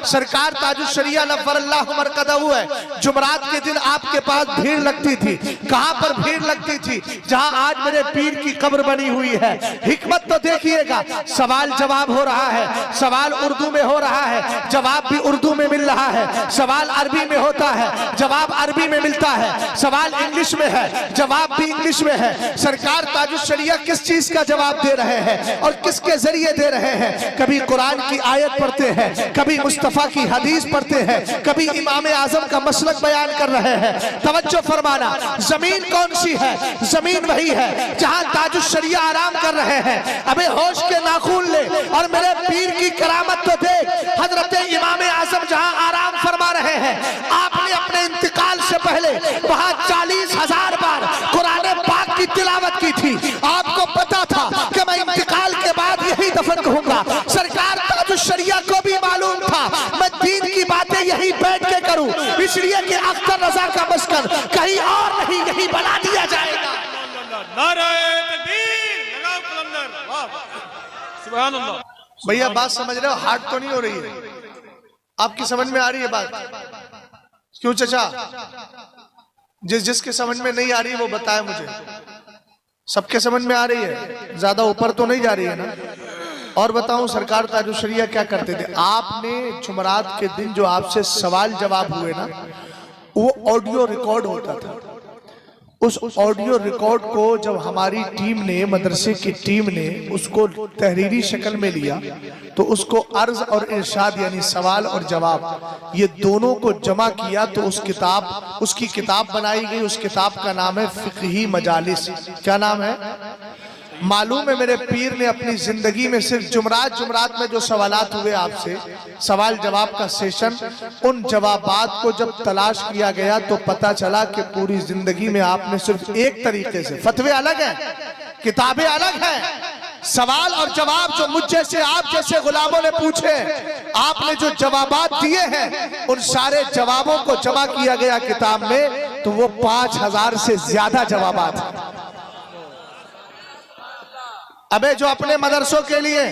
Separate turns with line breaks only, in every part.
सरकार ताजुश शरिया नव्वरल्लाहु मरकदहू है। जुमरात के दिन आपके पास भीड़ लगती थी। कहां पर भीड़ लगती थी? जहां आज मेरे पीर की कब्र बनी हुई है। हिकमत तो देखिएगा, सवाल जवाब हो रहा है, सवाल उर्दू में हो रहा है, जवाब भी उर्दू में मिल रहा है। सवाल अरबी में होता है, जवाब अरबी में मिलता है। सवाल इंग्लिश में है, जवाब भी इंग्लिश में है। सरकार ताजुश शरिया किस चीज का जवाब दे रहे हैं और किसके जरिए दे रहे हैं? कभी कुरान की आयत पढ़ते हैं, कभी मुस्तफा की हदीस पढ़ते हैं, कभी इमाम आजम का मसलक बयान कर रहे हैं। तवज्जो फरमाना, जमीन कौन सी है? जमीन वही है जहां ताजुश शरिया आराम कर रहे हैं। अबे होश के नाखून ले और मेरे पीर की करामत तो देख। हजरत इमाम आजम जहां आराम फरमा रहे हैं, आपने अपने इंतकाल से पहले वहां 40,000 बार कुरान पाक की तिलावत की थी। आपको पता था कि मैं इंतकाल के बाद यही दफन कहूंगा। सरकार ताजुश शरिया को भी मालूम था मैं दीन की बातें यही बैठ के करूं, इसलिए कि अख्तर रजा का मस्कन कहीं और नहीं, यही बना दिया जाएगा।
नारे तकबीर, लगाओ कलंदर, वाह सुभान अल्लाह।
भैया बात समझ रहे हो? हार्ड तो नहीं हो रही है? आपकी समझ में आ रही है बात? क्यों चचा? जिसके समझ में नहीं आ रही वो बताए मुझे। सबके समझ में आ रही है? ज्यादा ऊपर तो नहीं जा रही है ना? और बताऊं सरकार ताजुश शरिया क्या करते थे? आपने जुमरात के दिन जो आपसे सवाल जवाब हुए ना, वो ऑडियो रिकॉर्ड होता था। उस ऑडियो रिकॉर्ड को जब हमारी टीम ने, मदरसे की टीम ने उसको तहरीरी शक्ल में लिया, तो उसको अर्ज और इरशाद यानी सवाल और जवाब ये दोनों को जमा किया, तो उसकी किताब बनाई गई। उस किताब का नाम है फिक़ही मजालिस। क्या नाम है? मालूम है मेरे पीर ने अपनी जिंदगी में सिर्फ जुमरात में जो सवालात हुए आपसे, सवाल जवाब का सेशन, उन जवाबात को जब तलाश किया गया तो पता चला कि पूरी जिंदगी में आपने सिर्फ एक तरीके से, फतवे अलग हैं, किताबें अलग हैं, सवाल और जवाब जो मुझ जैसे आप जैसे गुलामों ने पूछे, आपने जो जवाबात दिए हैं, उन सारे जवाबों को जमा किया गया किताब में, तो वो 5,000 से ज्यादा जवाबात हैं। अबे जो अपने मदरसों के लिए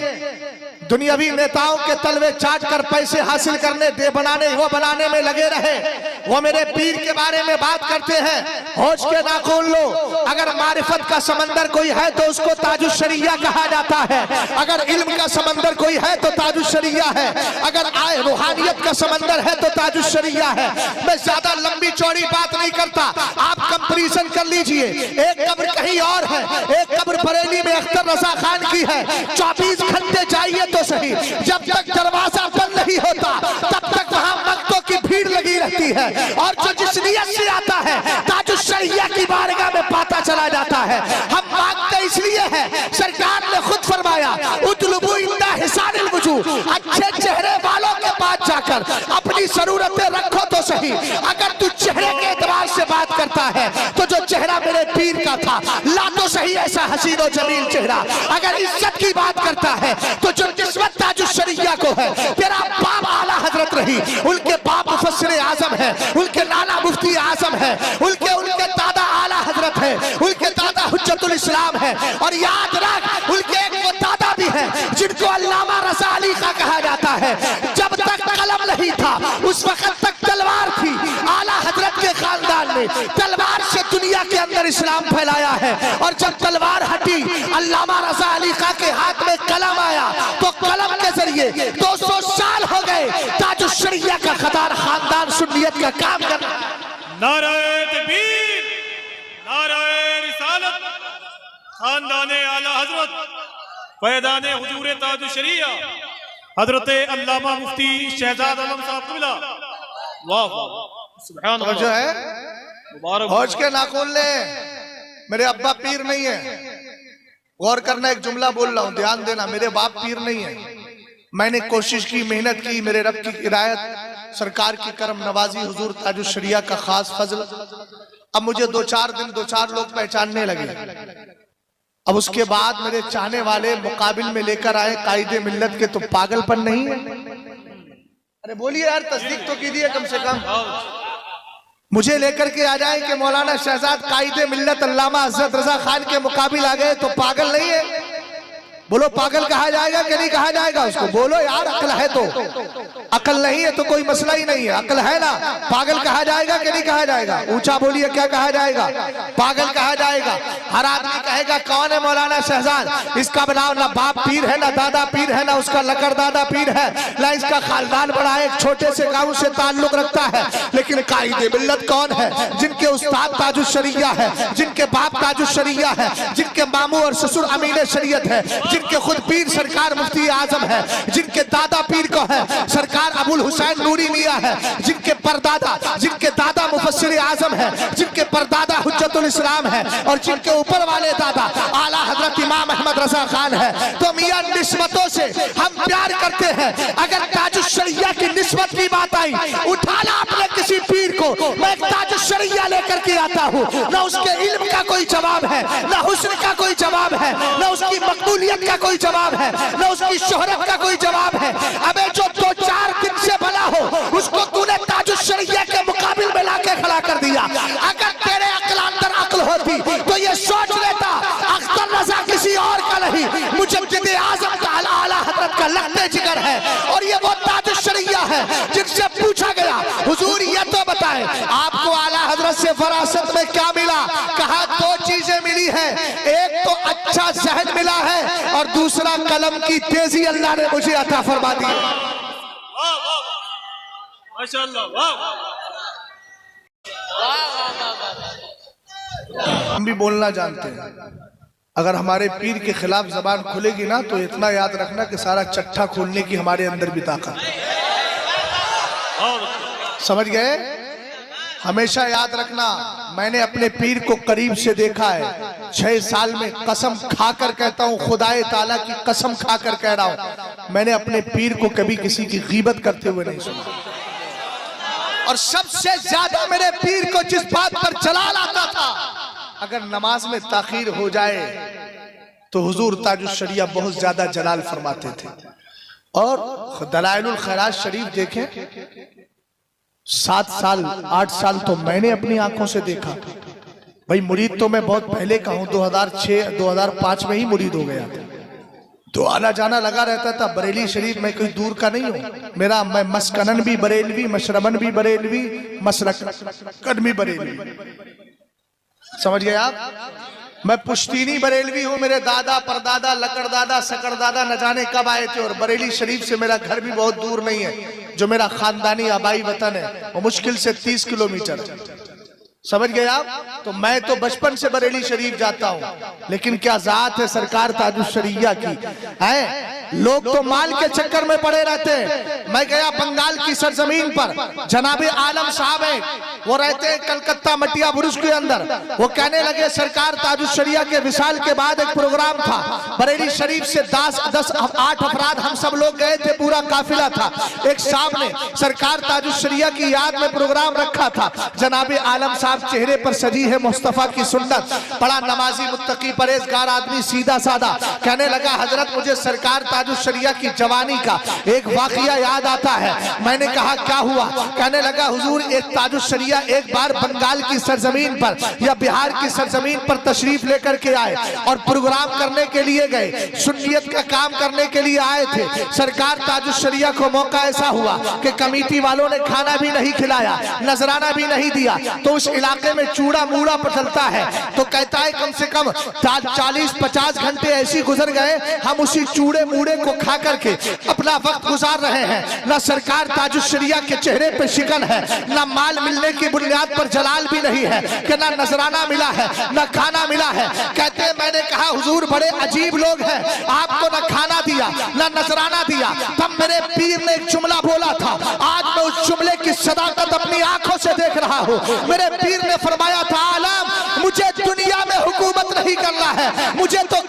दुनियावी नेताओं के तलवे चाट कर पैसे हासिल करने, बनाने में लगे रहे, वो मेरे पीर के बारे में बात करते हैं। होश के नाखून लो। अगर मारिफत का समंदर कोई है तो उसको ताजुश शरिया कहा जाता है। अगर इल्म का समंदर कोई है तो ताजुश शरिया है। अगर आए रूहानियत का समंदर है तो ताजुश शरिया है। मैं ज्यादा लंबी चौड़ी बात नहीं करता, आप कंपैरिजन कर लीजिए। एक कब्र कहीं और है, एक कब्र बरेली में अख्तर रजा खान की है। 24 घंटे चाहिए तो सही, जब तक दरवाजा बंद नहीं होता तब तक वहां भक्तों की भीड़ लगी रहती है। और जो जिस नियत से आता है ताजुश शरिया की बारगाह में पाता चला जाता है। हम मांगते इसलिए हैं, सरकार ने खुद फरमाया उतलुबू इंदा हिसानिल वजू, अच्छे चेहरे वालों के पास जाकर अपनी जरूरतें रखो तो सही। अगर तू चेहरे के एतबार से बात करता है तो जो चेहरा मेरे पीर का था, ला तो सही ऐसा हसीन और जमील चेहरा। अगर इज्जत की बात करता है तो जो निस्बत ताजुश शरिया को है, तेरा बाप आला हजरत रही, उनके बाप मुफस्सिर आजम है, उनके नाना मुफ्ती आजम है, उनके दादा आला हजरत है, उनके दादा हुज्जतुल इस्लाम है। और याद रख, उनके एक वो दादा भी है जिनको अल्लामा रज़ा अली का कहा जाता है। जब तक कलम नहीं था उस वक्त तक तलवार थी। आला हजरत के खानदान ने तलवार से दुनिया के अंदर इस्लाम फैलाया है। और जब तलवार हटी, अल्लामा रज़ा अली का के हाथ में कलम आया, तो कलम के जरिए 200 साल हो गए ताजुश शरिया का खदार खानदान सुन्नियत का काम कर।
नारे तकबीर, नारे रिसालत, खानदाने आला हजरत, फैदाने हुजूर ताजुश शरिया हजरत अल्लामा मुफ्ती शहजाद आलम साहब क़िबला। वाह सुभान अल्लाह।
जो है होश के नाखून ले, मेरे अब्बा पीर नहीं है। गौर करना, एक जुमला बोल रहा हूं, ध्यान देना। मेरे बाप पीर नहीं है। मैंने कोशिश की, मेहनत की, मेरे रब की हिदायत, सरकार की करम नवाजी, हुजूर ताजुश शरिया का खास फजल। अब मुझे 2-4 लोग पहचानने लगे। अब उसके बाद मेरे चाहने वाले मुकाबिल में लेकर आए कायदे मिल्लत के, तो पागलपन नहीं है? अरे बोलिए यार, तस्दीक तो कीजिए कम से कम। मुझे लेकर के आ जाए कि मौलाना शहजाद कायदे मिल्लत अल्लामा हज़रत रज़ा खान के मुकाबिल आ गए, तो पागल नहीं है? बोलो पागल कहा जाएगा कि नहीं कहा जाएगा उसको? बोलो यार, अकल है तो। अकल नहीं है तो कोई मसला ही नहीं है, अकल है ना, पागल कहा जाएगा कि नहीं कहा जाएगा? ऊंचा बोलिए, क्या कहा जाएगा? पागल कहा जाएगा। हर आदमी कहेगा कौन है मौलाना शहजाद, इसका बनाओ ना बाप पीर है ना दादा पीर है ना उसका लकर दादा पीर है ना इसका खानदान बड़ा है, एक छोटे से गांव से ताल्लुक रखता है। लेकिन कायदे मिल्लत कौन है? जिनके उस्ताद ताजुश शरिया है, जिनके बाप ताजुश शरिया है, जिनके मामू और ससुर अमीन शरीयत है, जिनके खुद पीर सरकार मुफ्ती आजम है, जिनके दादा पीर को है सरकार अबुल हुसैन नूरी मियां है, जिनके दादा मुफस्सिर आजम है, जिनके परदादा हुज्जतुल इस्लाम है और जिनके ऊपर वाले दादा आला हजरत इमाम अहमद रजा खान है। तो मियां निस्बतों से हम प्यार करते हैं। अगर ताजुश शरिया की निस्बत की बात आई, उठाना अपने किसी पीर को, मैं एक ताजुश शरिया लेकर के आता हूँ, ना उसके इल्म का कोई जवाब है, ना हुस्न का कोई जवाब है, ना उसकी मकबूलियत का कोई जवाब है, ना उसकी शोहरत का कोई जवाब है। अबे जो 2-4 दिन से बना हो उसको तूने ताजुश शरिया के मुकाबिल में लाके खड़ा कर दिया। अगर तेरे अक्ल अंदर अक्ल होती तो ये सोच लेता अख्तर रजा किसी और का नहीं, मुजद्दिद आजम का आला हजरत का लखते जिगर है और ये वो ताजुश शरिया है जिनसे पूछा गया हुजूर ये तो बताएं आपको आला हजरत से फरासत में क्या मिला? कहा 2 चीजें मिली है, एक तो अच्छा जहन मिला है और दूसरा कलम की तेजी अल्लाह ने मुझे अता फरमा दी।
माशाअल्लाह, वाह।
हम भी बोलना जानते हैं, अगर हमारे पीर के खिलाफ जबान खुलेगी ना तो इतना याद रखना कि सारा चट्टा खोलने की हमारे अंदर भी ताकत है। समझ गए? हमेशा याद रखना, मैंने अपने पीर को करीब से देखा है। 6 साल में कसम खाकर कहता हूँ, खुदाए ताला की कसम खाकर कह रहा हूँ, मैंने अपने पीर को कभी किसी की गीबत करते हुए नहीं सुना। और सबसे ज्यादा मेरे पीर को जिस बात पर जलाल आता था, अगर नमाज में ताखीर हो जाए तो हुजूर ताजुश शरिया बहुत ज्यादा जलाल फरमाते थे। और दलाइलुल खैरात शरीफ देखें, 7 साल 8 साल तो मैंने अपनी आंखों से देखा। भाई मुरीद तो मैं बहुत पहले का हूं, 2006-2005 में ही मुरीद हो गया था। तो आना जाना लगा रहता था। बरेली शरीफ में कोई दूर का नहीं हूं, मैं मस्कनन भी बरेलवी, मशरबन भी बरेलवी, मसरकन भी बरेलवी। समझ गए आप? मैं पुश्तीनी बरेलवी हूँ। मेरे दादा परदादा लकड़दादा सकड़दादा न जाने कब आए थे। और बरेली शरीफ से मेरा घर भी बहुत दूर नहीं है, जो मेरा खानदानी आबाई वतन है वो मुश्किल से 30 किलोमीटर। समझ गए आप? तो मैं तो बचपन से बरेली शरीफ जाता हूँ, लेकिन क्या जात है सरकार ताजुश शरिया की है। लोग तो माल के चक्कर में पड़े रहते हैं। मैं गया बंगाल की सरजमीन पर, जनाबे आलम साहब है, वो रहते हैं कलकत्ता मटिया बुरुज के अंदर। वो कहने लगे सरकार ताजुश शरिया के विशाल के बाद एक प्रोग्राम था बरेली शरीफ से 8 अफराद हम सब लोग गए थे, पूरा काफिला था। एक साहब ने सरकार ताजुश शरिया की याद में प्रोग्राम रखा था। जनाबे आलम साहब चेहरे पर सजी है मुस्तफा की सुन्नत, बड़ा नमाजी मुत्तकी परहेजगार आदमी, सीधा साधा। कहने लगा हजरत मुझे सरकार ताजुश शरिया की जवानी का एक वाकया याद आता है। मैंने कहा क्या हुआ? कहने लगा हुजूर एक ताजुश शरिया एक बार बंगाल की सरजमीन पर या बिहार की सरजमीन पर तशरीफ लेकर के आए और प्रोग्राम करने के लिए गए, सुन्नियत का काम करने के लिए आए थे। सरकार ताजुश शरिया को मौका ऐसा हुआ कि कमेटी वालों ने खाना भी नहीं खिलाया, नजराना भी नहीं दिया। तो उस इलाके में चूड़ा मूड़ा पचलता है, तो कहता है कम से कम 40-50 घंटे ऐसी गुजर गए, हम उसी चूड़े मूड़े को खा करके अपना वक्त गुजार रहे हैं। ना सरकार ताजुश शरिया के चेहरे पे शिकन है, ना माल मिलने की बुनियाद पर जलाल भी नहीं है कि ना नजराना मिला है ना खाना मिला है। कहते मैंने कहा हुजूर बड़े अजीब लोग हैं, आपको ना खाना दिया ना नजराना दिया। तब मेरे पीर ने एक जुमला बोला था, आज मैं उस जुमले की सदाकत अपनी आंखों से देख रहा हूँ। मेरे पीर ने फरमाया था आलम मुझे दुनिया में हुकूमत नहीं करना है, मुझे तो